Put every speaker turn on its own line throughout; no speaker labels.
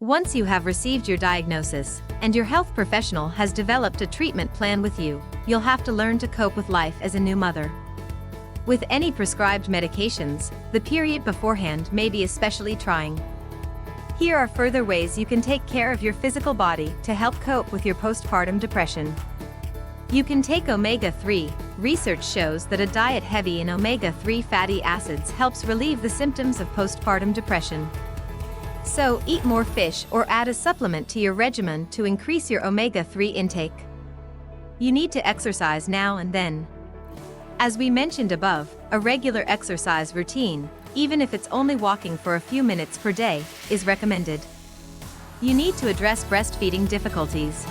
Once you have received your diagnosis, and your health professional has developed a treatment plan with you, you'll have to learn to cope with life as a new mother. With any prescribed medications, the period beforehand may be especially trying. Here are further ways you can take care of your physical body to help cope with your postpartum depression. You can take omega-3. Research shows that a diet heavy in omega-3 fatty acids helps relieve the symptoms of postpartum depression. So, eat more fish or add a supplement to your regimen to increase your omega-3 intake. You need to exercise now and then. As we mentioned above, a regular exercise routine, even if it's only walking for a few minutes per day, is recommended. You need to address breastfeeding difficulties.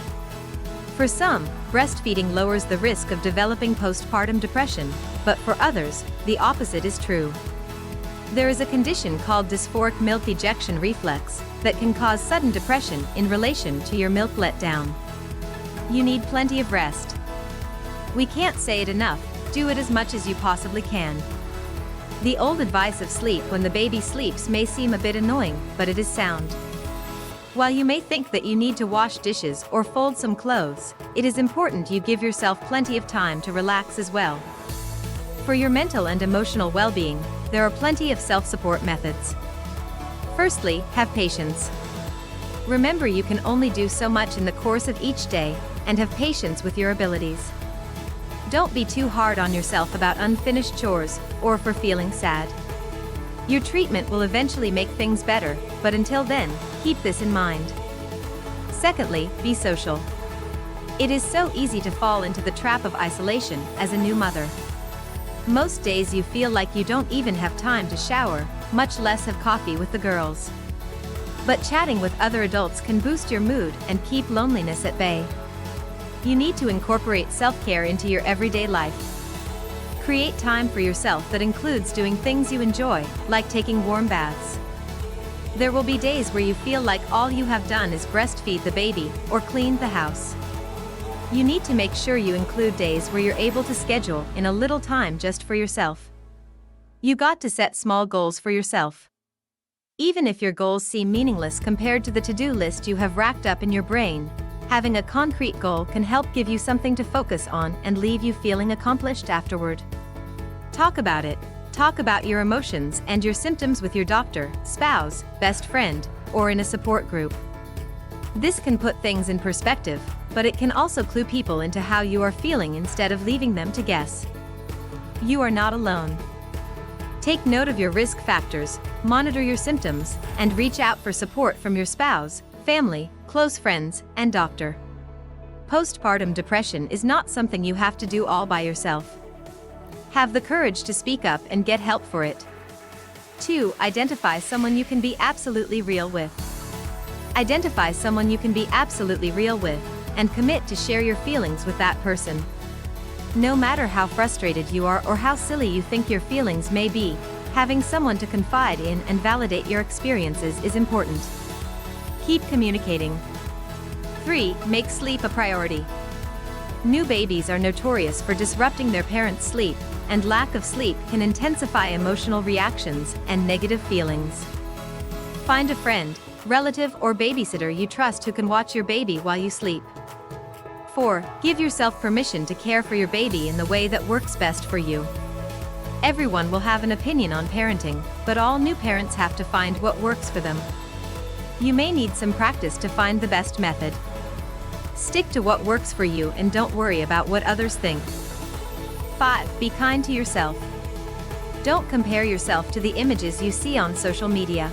For some, breastfeeding lowers the risk of developing postpartum depression, but for others, the opposite is true. There is a condition called dysphoric milk ejection reflex that can cause sudden depression in relation to your milk letdown. You need plenty of rest. We can't say it enough, do it as much as you possibly can. The old advice of sleep when the baby sleeps may seem a bit annoying, but it is sound. While you may think that you need to wash dishes or fold some clothes, it is important you give yourself plenty of time to relax as well. For your mental and emotional well-being, there are plenty of self-support methods. Firstly, have patience. Remember, you can only do so much in the course of each day, and have patience with your abilities. Don't be too hard on yourself about unfinished chores, or for feeling sad. Your treatment will eventually make things better, but until then, keep this in mind. Secondly, be social. It is so easy to fall into the trap of isolation as a new mother. Most days you feel like you don't even have time to shower, much less have coffee with the girls. But chatting with other adults can boost your mood and keep loneliness at bay. You need to incorporate self-care into your everyday life. Create time for yourself that includes doing things you enjoy, like taking warm baths. There will be days where you feel like all you have done is breastfeed the baby or clean the house. You need to make sure you include days where you're able to schedule in a little time just for yourself. You got to set small goals for yourself. Even if your goals seem meaningless compared to the to-do list you have racked up in your brain, having a concrete goal can help give you something to focus on and leave you feeling accomplished afterward. Talk about it. Talk about your emotions and your symptoms with your doctor, spouse, best friend, or in a support group. This can put things in perspective, but it can also clue people into how you are feeling instead of leaving them to guess. You are not alone. Take note of your risk factors, monitor your symptoms, and reach out for support from your spouse, family, close friends, and doctor. Postpartum depression is not something you have to do all by yourself. Have the courage to speak up and get help for it. 2. Identify someone you can be absolutely real with. Identify someone you can be absolutely real with, and commit to share your feelings with that person. No matter how frustrated you are or how silly you think your feelings may be, having someone to confide in and validate your experiences is important. Keep communicating. 3. Make sleep a priority. New babies are notorious for disrupting their parents' sleep, and lack of sleep can intensify emotional reactions and negative feelings. Find a friend, relative, or babysitter you trust who can watch your baby while you sleep. 4. Give yourself permission to care for your baby in the way that works best for you. Everyone will have an opinion on parenting, but all new parents have to find what works for them. You may need some practice to find the best method. Stick to what works for you and don't worry about what others think. 5. Be kind to yourself. Don't compare yourself to the images you see on social media.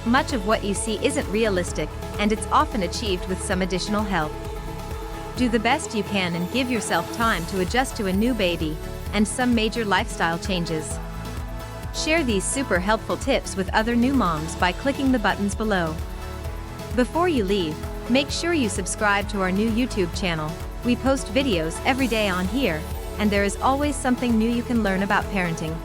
Much of what you see isn't realistic, and it's often achieved with some additional help. Do the best you can and give yourself time to adjust to a new baby and some major lifestyle changes. Share these super helpful tips with other new moms by clicking the buttons below. Before you leave, make sure you subscribe to our new YouTube channel. We post videos every day on here, and there is always something new you can learn about parenting.